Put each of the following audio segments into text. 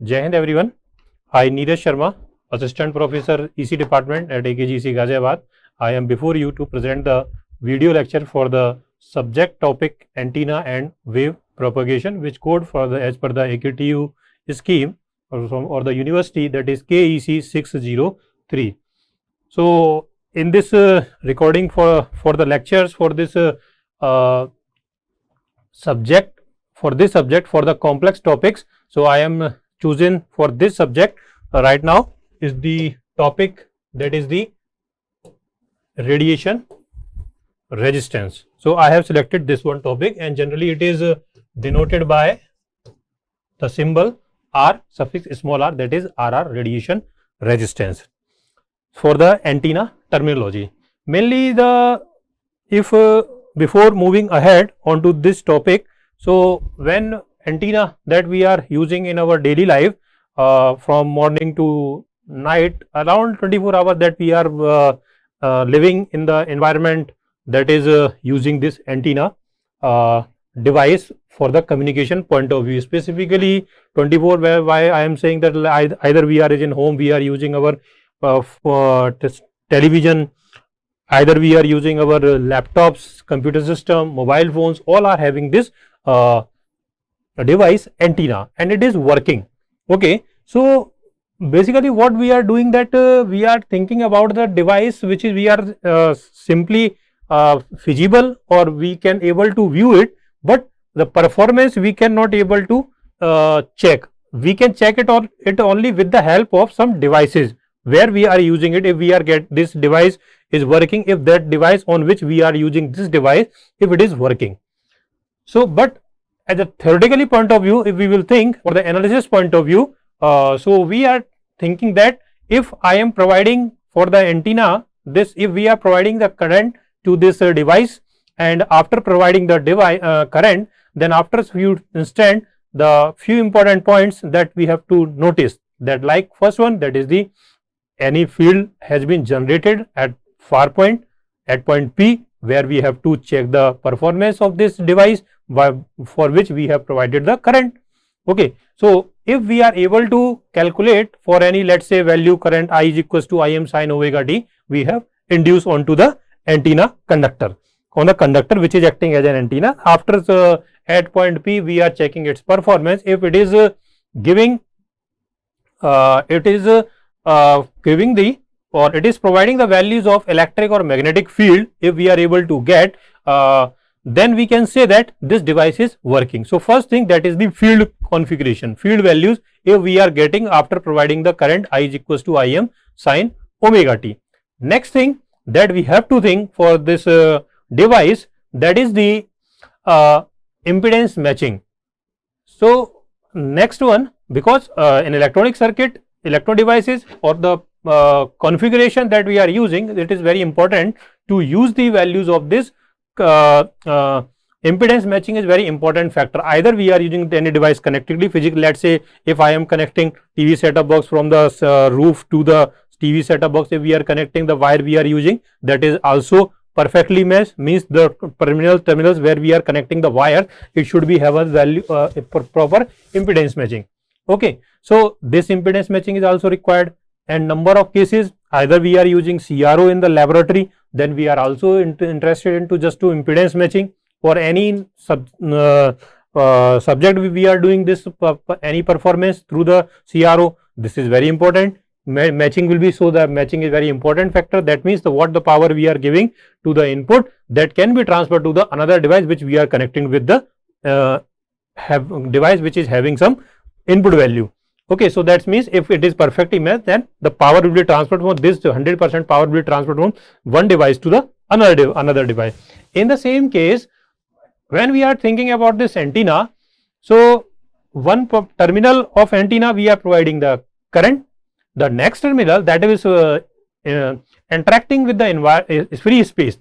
Jai Hind everyone. I Neeraj Sharma, Assistant Professor EC Department at AKGEC Ghaziabad. I am before you to present the video lecture for the subject topic antenna and wave propagation, which code for the as per the AKTU scheme or the university, that is KEC 603. So in this recording for the lectures for this subject for the complex topics, so I am chosen for this subject right now is the topic that is the radiation resistance. So I have selected this one topic, and generally it is denoted by the symbol R suffix small r, that is RR, radiation resistance. For the antenna terminology, mainly before moving ahead onto this topic, so when antenna that we are using in our daily life from morning to night, around 24 hours that we are living in the environment that is using this antenna device for the communication point of view. Specifically 24, why I am saying that either we are in home, we are using our television, either we are using our laptops, computer system, mobile phones, all are having this device antenna, and it is working. Okay, so basically what we are doing, that we are thinking about the device which is we are simply feasible, or we can able to view it, but the performance we cannot able to check. We can check it only with the help of some devices where we are using it. If we are this device is working, if that device on which we are using this device, if it is working. So but at the theoretically point of view, if we will think for the analysis point of view, so we are thinking that if I am providing for the antenna this, if we are providing the current to this device, and after providing the device current, then after few instant, the few important points that we have to notice, that like first one, that is the any field has been generated at far point, at point P, where we have to check the performance of this device for which we have provided the current. Okay, so if we are able to calculate for any, let's say, value current I is equals to Im sin omega t, we have induced onto the antenna conductor, on the conductor which is acting as an antenna. After at point P, we are checking its performance. If it is giving the, or it is providing the values of electric or magnetic field, if we are able to get, then we can say that this device is working. So first thing, that is the field configuration, field values if we are getting after providing the current I is equals to Im sin omega t. Next thing that we have to think for this device, that is the impedance matching. So next one, because in electronic circuit, electro devices, or the configuration that we are using, it is very important to use the values of this impedance matching is very important factor. Either we are using any device connectively, physically, let's say if I am connecting TV setup box from the roof to the TV setup box, if we are connecting the wire we are using, that is also perfectly matched, means the terminals where we are connecting the wire, it should be have a value proper impedance matching. Okay, so this impedance matching is also required, and number of cases, either we are using CRO in the laboratory, then we are also interested into just to impedance matching. For any subject we are doing this any performance through the CRO, this is very important. Matching will be, so the matching is very important factor. That means what the power we are giving to the input, that can be transferred to the another device which we are connecting with the device which is having some input value. Okay, so that means if it is perfectly matched, then the power will be transferred from this 100% power will be transferred from one device to the another device. In the same case, when we are thinking about this antenna, so one terminal of antenna we are providing the current, the next terminal that is interacting with the free space.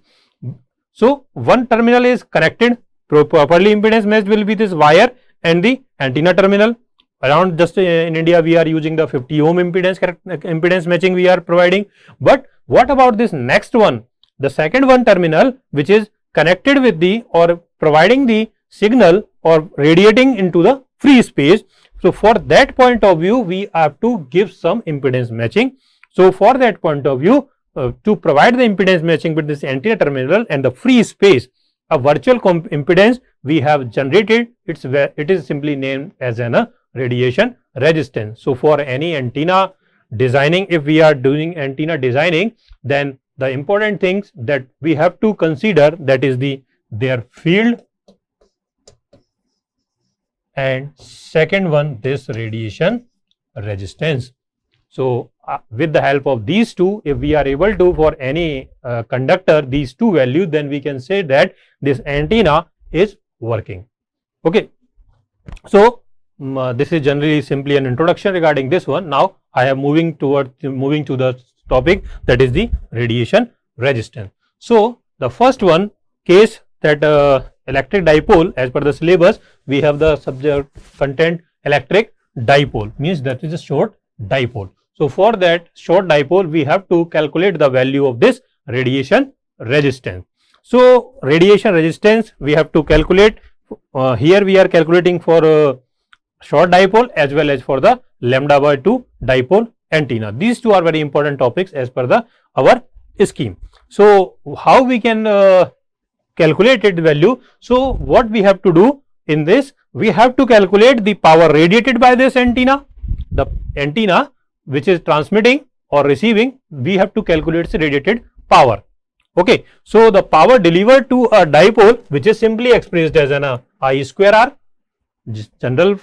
So one terminal is connected properly, impedance matched will be this wire and the antenna terminal. Around just in India we are using the 50 ohm impedance matching we are providing. But what about this next one, the second one terminal which is connected with the, or providing the signal or radiating into the free space. So for that point of view, we have to give some impedance matching. So for that point of view, to provide the impedance matching with this antenna terminal and the free space, a virtual impedance we have generated. It is simply named as an radiation resistance. So for any antenna designing, if we are doing antenna designing, then the important things that we have to consider, that is their field, and second one, this radiation resistance. So with the help of these two, if we are able to, for any conductor, these two values, then we can say that this antenna is working. Okay. So this is generally simply an introduction regarding this one. Now I am moving to the topic, that is the radiation resistance. So the first one case, that electric dipole, as per the syllabus we have the subject content electric dipole, means that is a short dipole. So for that short dipole, we have to calculate the value of this radiation resistance. So radiation resistance we have to calculate. Here we are calculating for short dipole as well as for the lambda by 2 dipole antenna. These two are very important topics as per our scheme. So how we can calculate its value? So what we have to do in this, we have to calculate the power radiated by this antenna. The antenna which is transmitting or receiving, we have to calculate its radiated power. Okay. So the power delivered to a dipole, which is simply expressed as an I square R, general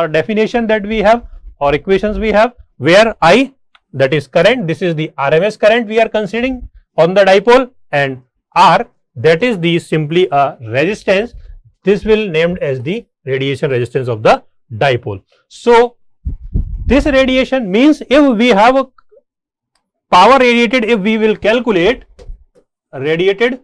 definition that we have or equations we have, where I, that is current, this is the RMS current we are considering on the dipole, and R, that is the simply a resistance. This will named as the radiation resistance of the dipole. So this radiation means, if we have a power radiated, if we will calculate radiated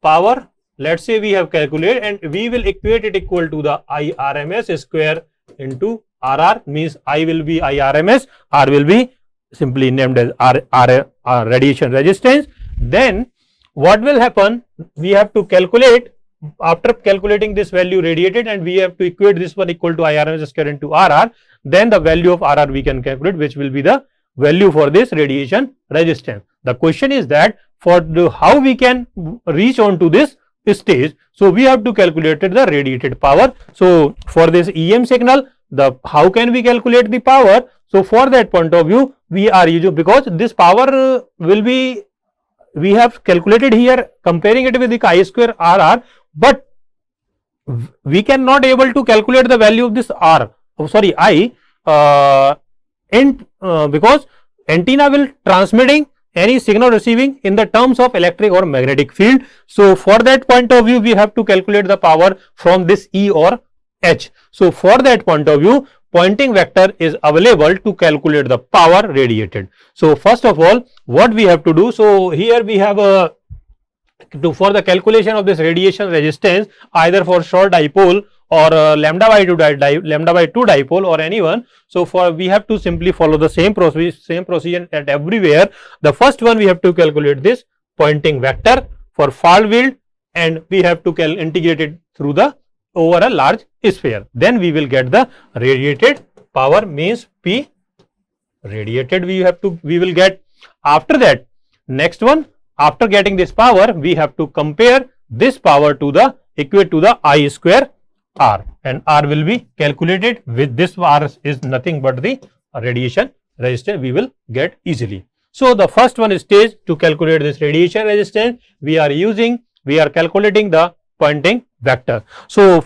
power, let's say we have calculated, and we will equate it equal to the I RMS square into RR, means I will be I RMS, R will be simply named as R radiation resistance. Then what will happen? We have to calculate, after calculating this value radiated, and we have to equate this one equal to I RMS square into RR. Then the value of RR we can calculate, which will be the value for this radiation resistance. The question is that for how we can reach on to this stage. So we have to calculate the radiated power. So for this EM signal, how can we calculate the power? So for that point of view, we are using, because this power will be, we have calculated here comparing it with the chi square RR, but we cannot able to calculate the value of this R. I, because antenna will transmitting any signal receiving in the terms of electric or magnetic field. So for that point of view, we have to calculate the power from this E or H. So for that point of view, Pointing vector is available to calculate the power radiated. So first of all, what we have to do, so here we have for the calculation of this radiation resistance, either for short dipole or lambda by 2 dipole or anyone. So for we have to simply follow the same procedure at everywhere. The first one, we have to calculate this Pointing vector for far field, and we have to integrate it through the over a large sphere. Then we will get the radiated power, means P radiated we will get. After that, next one, after getting this power, we have to compare this power to the equate to the I square R, and R will be calculated with this. R is nothing but the radiation resistance we will get easily. So the first one stage to calculate this radiation resistance, we are calculating the Pointing vector. So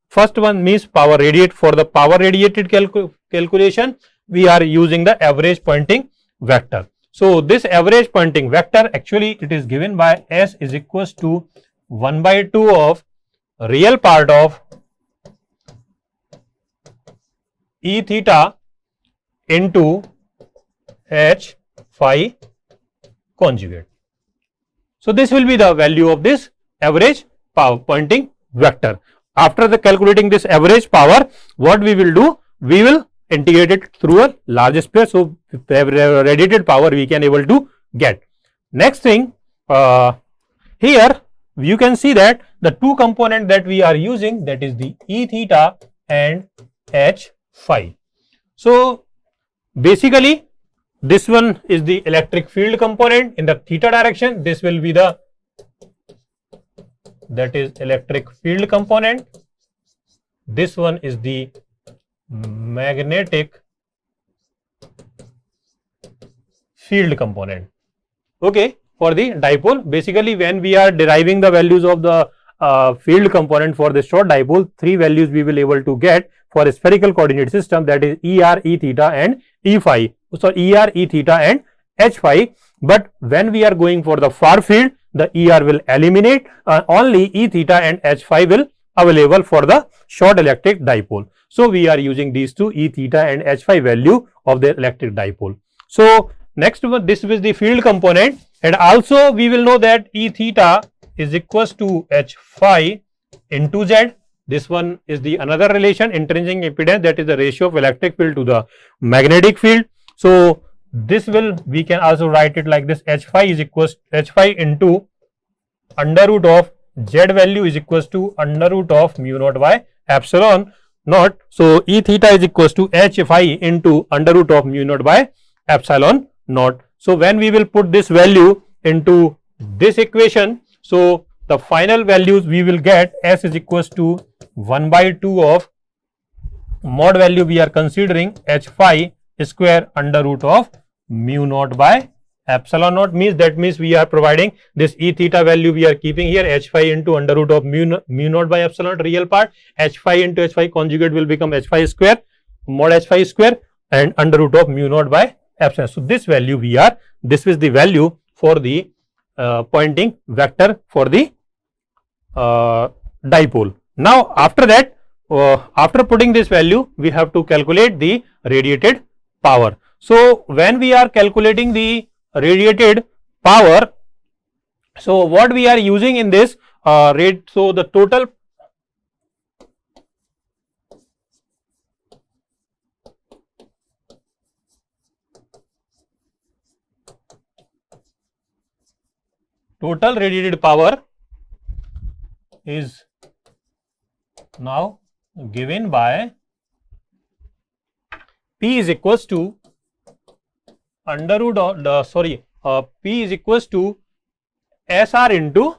first one means power radiate. For the power radiated calculation, we are using the average Pointing vector. So this average Pointing vector, actually it is given by S is equals to 1 by 2 of real part of E theta into H phi conjugate. So this will be the value of this average power Pointing vector. After the calculating this average power, what we will do, we will integrate it through a large sphere. So radiated power we can able to get. Next thing, here you can see that the two component that we are using, that is the E theta and H phi. So basically this one is the electric field component in the theta direction. This will be the, that is electric field component. This one is the magnetic field component. Okay, for the dipole, basically when we are deriving the values of the field component for the short dipole, three values we will able to get for a spherical coordinate system, that is ER, E theta and E phi. So ER, E theta and H phi. But when we are going for the far field, the ER will eliminate, only E theta and H phi will available for the short electric dipole. So we are using these two, E theta and H phi value of the electric dipole. So next one, this is the field component, and also we will know that E theta is equals to H phi into Z. This one is the another relation, intrinsic impedance, that is the ratio of electric field to the magnetic field. So this will, we can also write it like this: H phi is equals H phi into under root of Z value is equals to under root of mu naught by epsilon naught. So E theta is equals to H phi into under root of mu naught by epsilon naught. So when we will put this value into this equation, so the final values we will get, S is equals to 1 by 2 of mod value we are considering H phi square under root of mu naught by epsilon naught, means that means we are providing this E theta value we are keeping here, H phi into under root of mu naught by epsilon naught real part, H phi into H phi conjugate will become H phi square mod H phi square and under root of mu naught by epsilon. So this value we are, this is the value for the pointing vector for the dipole. Now after that, after putting this value, we have to calculate the radiated power. So when we are calculating the radiated power, so what we are using in this rate, so the total radiated power is now given by P is equals to under root of P is equals to SR into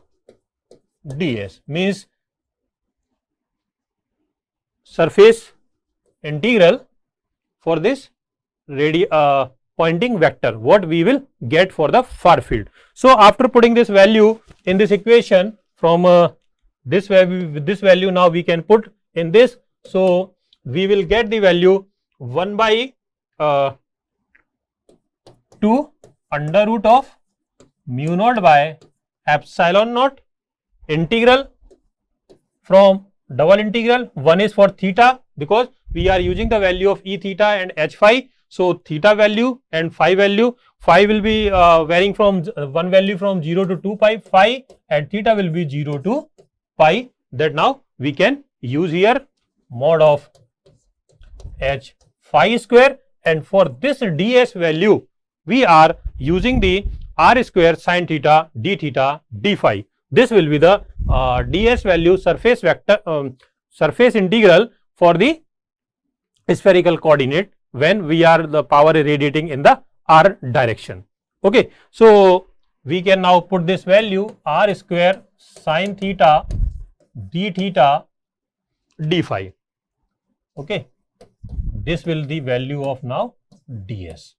ds, means surface integral for this pointing vector, what we will get for the far field. So after putting this value in this equation, from this value now we can put in this, so we will get the value 1 by 2 under root of mu naught by epsilon naught integral from double integral, one is for theta because we are using the value of E theta and H phi. So theta value and phi value, phi will be varying from one value from 0 to 2 pi phi, and theta will be 0 to pi, that now we can use here mod of H phi square, and for this ds value we are using the r square sin theta d theta d phi. This will be the ds value surface vector surface integral for the spherical coordinate when we are the power radiating in the r direction. Okay, so we can now put this value r square sin theta d theta d phi. Okay, this will the value of now ds.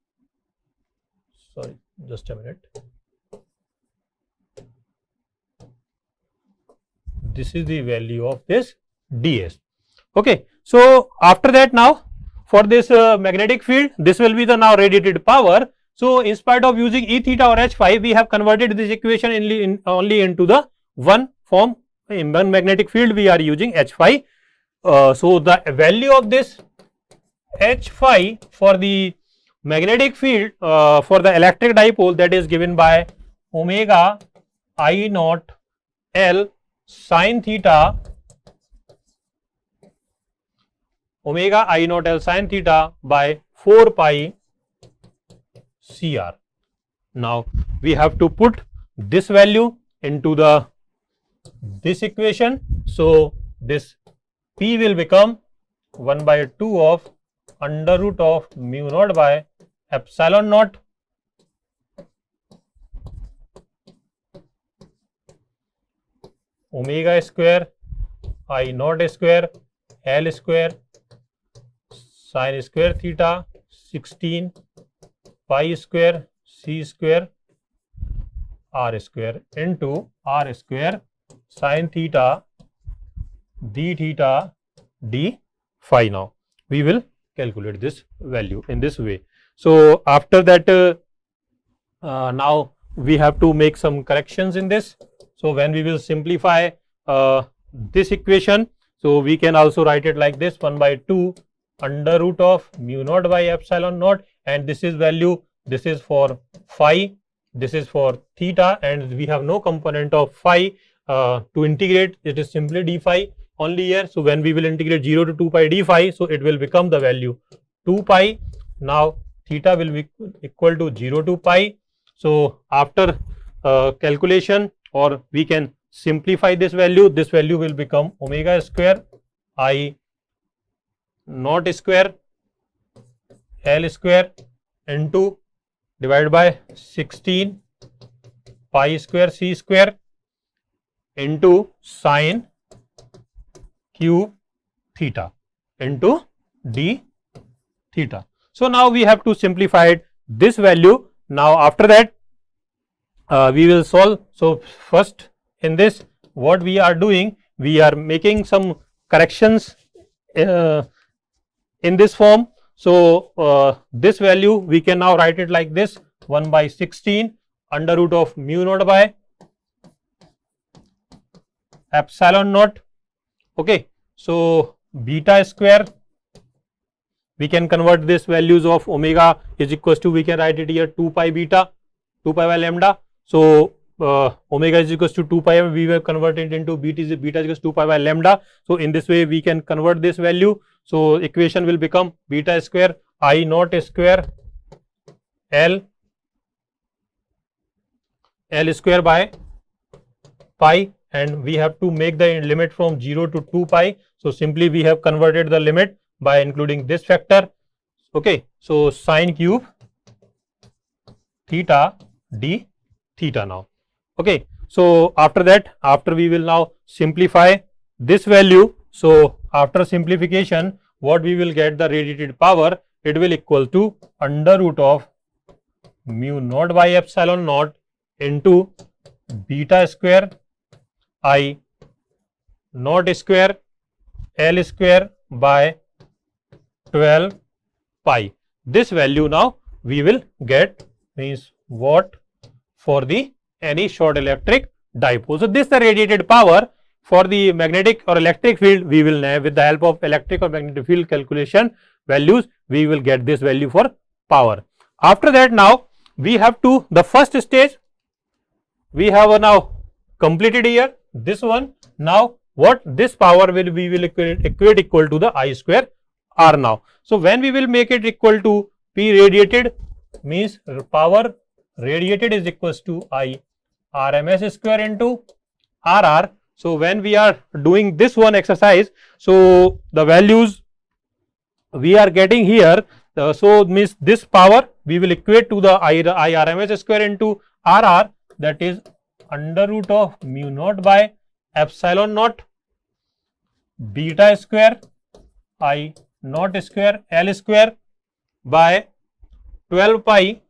Sorry, just a minute. This is the value of this ds. Okay, so after that now for this magnetic field, this will be the now radiated power. So in spite of using E theta or H phi, we have converted this equation only into the one form. In one magnetic field we are using H phi. So the value of this H phi for the magnetic field for the electric dipole, that is given by omega I naught L sin theta, omega I naught L sin theta by 4 pi CR. Now we have to put this value into this equation. So this P will become 1 by 2 of under root of mu naught by epsilon naught omega square I naught square L square sin square theta 16 pi square c square r square into r square sin theta d theta d phi. Now we will calculate this value in this way. So after that now we have to make some corrections in this. So when we will simplify this equation, so we can also write it like this: 1 by 2 under root of mu naught by epsilon naught, and this is value, this is for phi, this is for theta, and we have no component of phi to integrate. It is simply d phi only here. So when we will integrate 0 to 2 pi d phi, so it will become the value 2 pi. Now theta will be equal to 0 to pi. So after calculation, or we can simplify this value will become omega square I naught square L square into divided by 16 pi square c square into sin cube theta into d theta. So now we have to simplify this value. Now after that we will solve. So first in this, what we are doing, we are making some corrections in this form. So this value we can now write it like this: 1 by 16 under root of mu naught by epsilon naught. Okay, so beta square, we can convert this values of omega is equals to, we can write it here 2 pi beta, 2 pi by lambda. So omega is equals to 2 pi, we will convert it into beta is equals to 2 pi by lambda. So in this way we can convert this value. So equation will become beta square I naught square L square by pi, and we have to make the limit from 0 to 2 pi. So simply we have converted the limit by including this factor. Okay, so sin cube theta d theta now. Okay, so after that, after we will now simplify this value. So after simplification, what we will get, the radiated power, it will equal to under root of mu naught by epsilon naught into beta square I naught square L square by 12 pi. This value now we will get, means watt for the any short electric dipole. So this is the radiated power for the magnetic or electric field. We will now, with the help of electric or magnetic field calculation values, we will get this value for power. After that, now we have to, the first stage we have now completed here, this one. Now what this power will, we will equate equal to the I square R now. So when we will make it equal to P radiated, means power radiated is equals to I RMS square into RR. So when we are doing this one exercise, so the values we are getting here, so means this power we will equate to the I RMS square into RR, that is under root of mu naught by epsilon naught beta square I naught square L square by 12 pi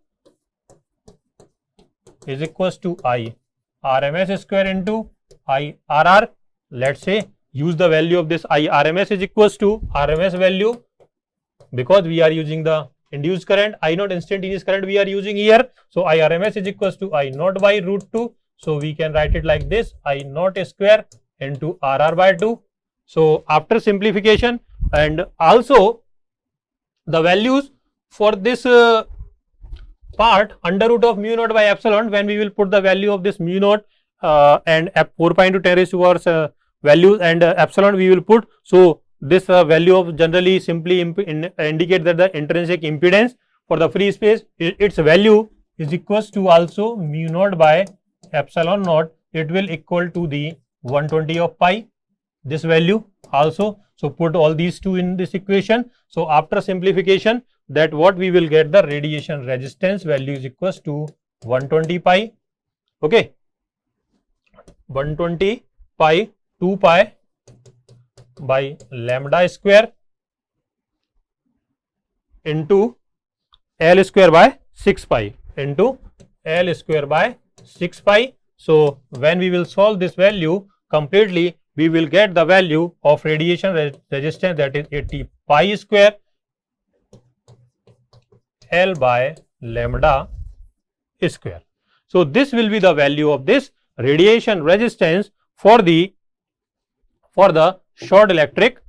is equals to I RMS square into I RR. Let's say use the value of this I RMS is equals to RMS value, because we are using the induced current, I naught instantaneous current we are using here. So I RMS is equals to I naught by root 2. So we can write it like this: I naught square into RR by 2. So after simplification, and also the values for this part under root of mu naught by epsilon, when we will put the value of this mu naught and 4 pi into 10 raised to power values and epsilon we will put. So this value of generally simply indicate that the intrinsic impedance for the free space, its value is equals to also mu naught by epsilon naught. It will equal to the 120 of pi, this value also. So put all these two in this equation. So after simplification, that what we will get, the radiation resistance value is equals to 120 pi. Okay, 120 pi 2 pi by lambda square into L square by 6 pi into L square by 6 pi. So when we will solve this value completely, we will get the value of radiation resistance, that is 80 pi square L by lambda square. So this will be the value of this radiation resistance for the short electric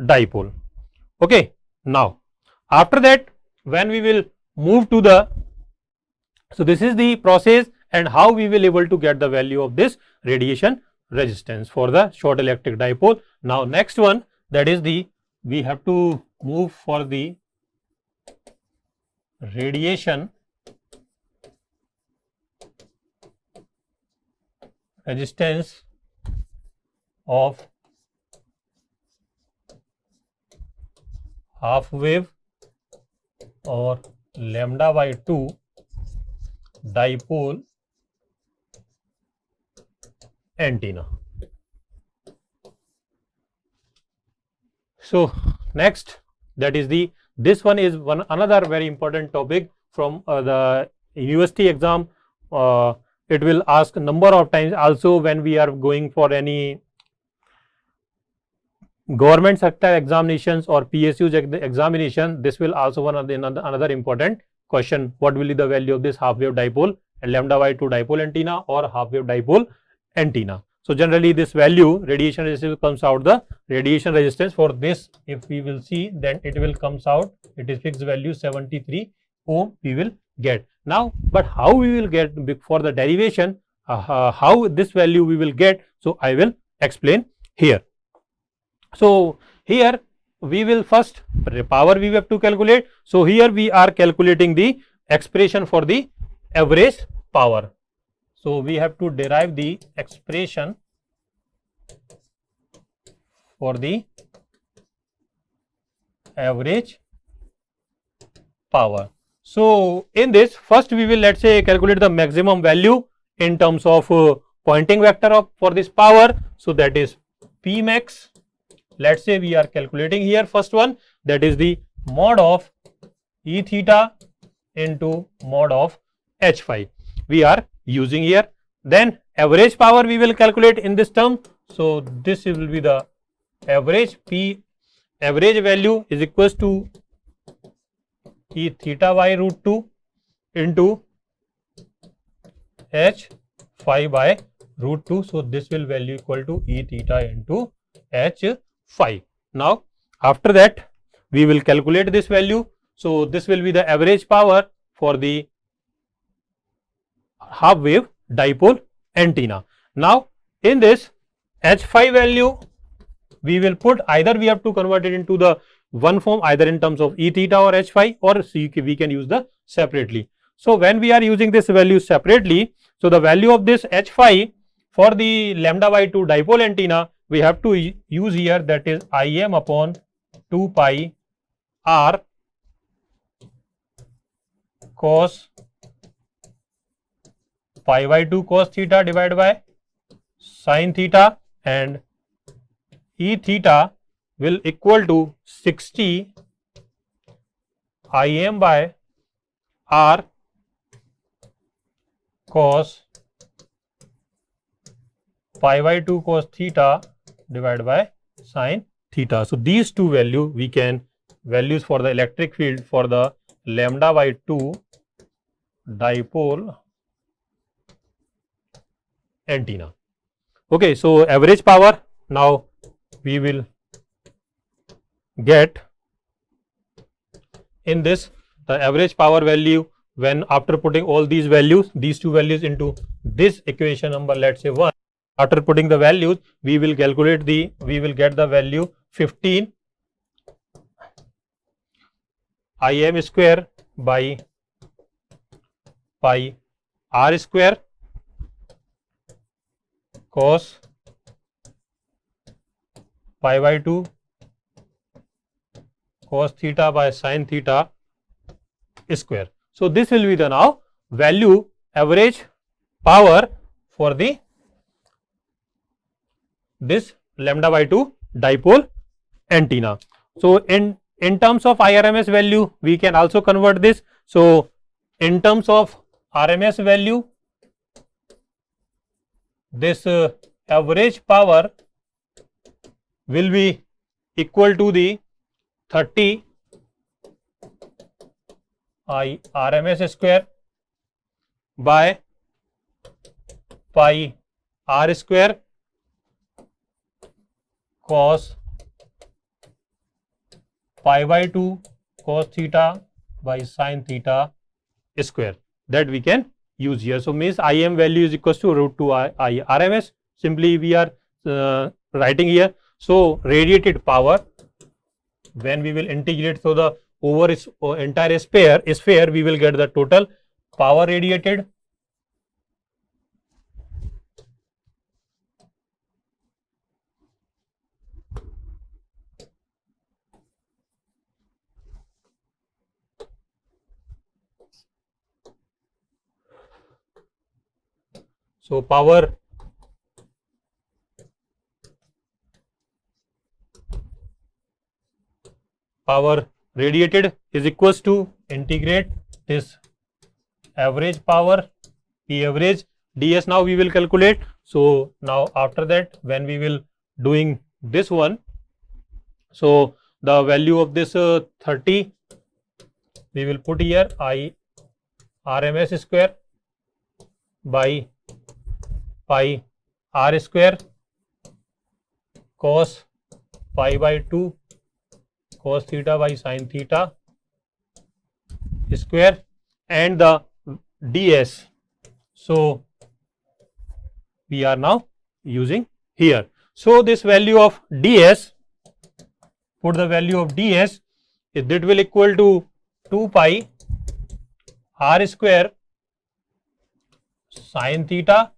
dipole. Okay. Now after that, when we will move to the, so this is the process and how we will able to get the value of this radiation resistance for the short electric dipole. Now next one, that is the, we have to move for the radiation resistance of half wave or lambda by 2 dipole antenna. So next, that is the, this one is one another very important topic from the university exam. It will ask a number of times also when we are going for any government sector examinations or PSU's examination. This will also one of the another important question. What will be the value of this half wave dipole and lambda by 2 dipole antenna or half wave dipole antenna? So generally this value radiation resistance comes out, the radiation resistance for this, if we will see, then it will comes out, it is fixed value 73 ohm we will get. Now but how we will get for the derivation, how this value we will get, so I will explain here. So here we will first power we have to calculate. So here we are calculating the expression for the average power. So we have to derive the expression for the average power. So in this, first we will, let's say, calculate the maximum value in terms of pointing vector of for this power. So that is P max. Let's say we are calculating here first one, that is the mod of E theta into mod of H phi we are using here. Then average power we will calculate in this term. So this will be the average P, average value is equals to E theta by root 2 into H phi by root 2. So this will value equal to E theta into H phi. Now after that we will calculate this value. So this will be the average power for the half wave dipole antenna. Now in this H phi value we will put, either we have to convert it into the one form, either in terms of E theta or H phi, or we can use the separately. So when we are using this value separately, so the value of this H phi for the lambda by 2 dipole antenna we have to use here, that is Im upon 2 pi r cos pi by 2 cos theta divided by sin theta, and E theta will equal to 60 Im by r cos pi by 2 cos theta divided by sin theta. So these two value we can, values for the electric field for the lambda by 2 dipole antenna. Okay, so average power now we will get in this, the average power value when after putting all these values, these two values into this equation number, let's say 1, after putting the values we will calculate the, we will get the value 15 Im square by pi r square cos pi by 2 cos theta by sin theta square. So this will be the now value average power for the this lambda by 2 dipole antenna. So in terms of IRMS value we can also convert this. So in terms of RMS value, this average power will be equal to the 30 I RMS square by pi r square cos pi by 2 cos theta by sin theta square, that we can use here. So means Im value is equals to root 2 I RMS. Simply we are writing here. So radiated power, when we will integrate so the over its entire sphere we will get the total power radiated. So power radiated is equals to integrate this average power P average ds. Now we will calculate. So now after that when we will doing this one, so the value of this 30 we will put here I RMS square by pi r square cos pi by 2 cos theta by sin theta square and the ds. So we are now using here. So this value of ds, put the value of ds, that will equal to 2 pi r square sin theta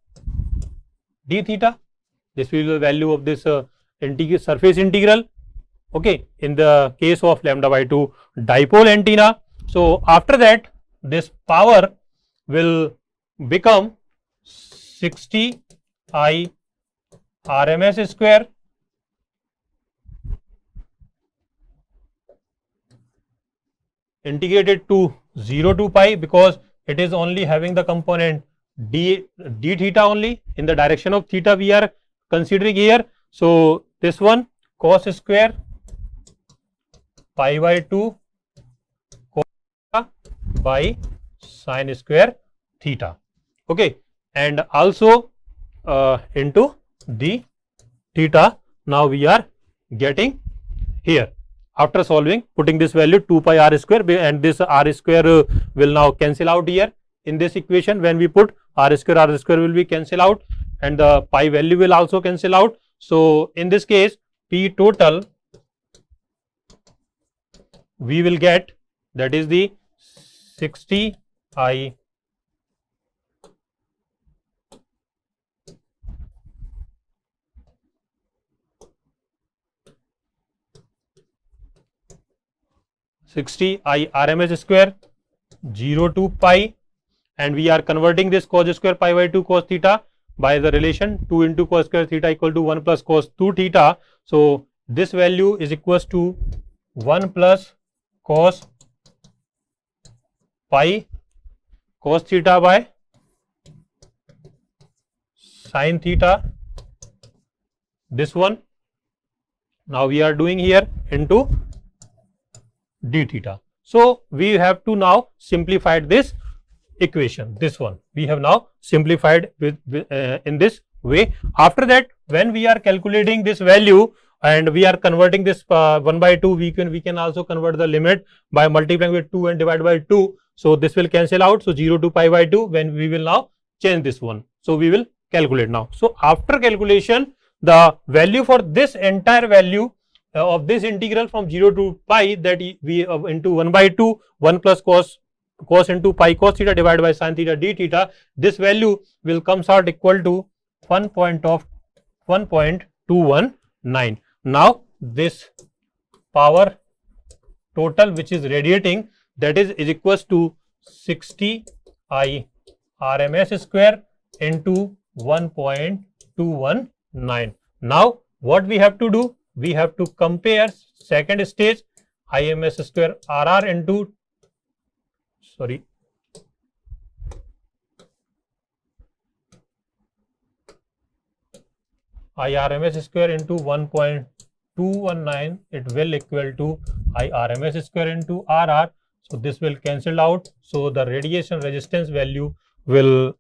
d theta. This will be the value of this surface integral, okay, in the case of lambda by 2 dipole antenna. So after that this power will become 60 I RMS square integrated to 0 to pi, because it is only having the component d theta only in the direction of theta we are considering here. So this one cos square pi by 2 cos theta by sin square theta, okay, and also into the theta. Now we are getting here after solving, putting this value 2 pi r square, and this r square will now cancel out here in this equation. When we put r square will be cancel out and the pi value will also cancel out. So in this case P total we will get, that is the 60 I RMS square 0 to pi, and we are converting this cos square pi by 2 cos theta by the relation 2 into cos square theta equal to 1 plus cos 2 theta. So this value is equals to 1 plus cos pi cos theta by sin theta, this one. Now we are doing here into d theta. So we have to now simplify this equation, this one we have now simplified with in this way. After that when we are calculating this value and we are converting this 1 by 2, we can also convert the limit by multiplying with 2 and divide by 2. So this will cancel out. So 0 to pi by 2, when we will now change this one. So we will calculate now. So after calculation, the value for this entire value of this integral from 0 to pi, that we into 1 by 2, 1 plus cos into pi cos theta divided by sin theta d theta, this value will comes out equal to 1.219. Now this power total which is radiating, that is equals to 60 I RMS square into 1.219. Now what we have to do? We have to compare second stage IMS square RR into IRMS square into 1.219, it will equal to IRMS square into RR. So this will cancel out. So the radiation resistance value will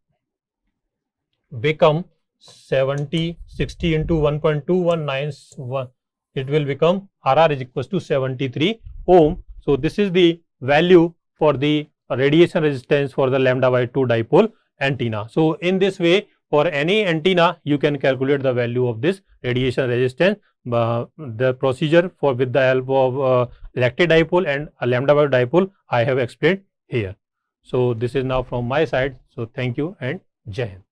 become 60 into 1.219, it will become RR is equals to 73 ohm. So this is the value for the radiation resistance for the lambda by 2 dipole antenna. So in this way, for any antenna, you can calculate the value of this radiation resistance. The procedure for with the help of electric dipole and a lambda by dipole, I have explained here. So this is now from my side. So thank you and Jai Hind.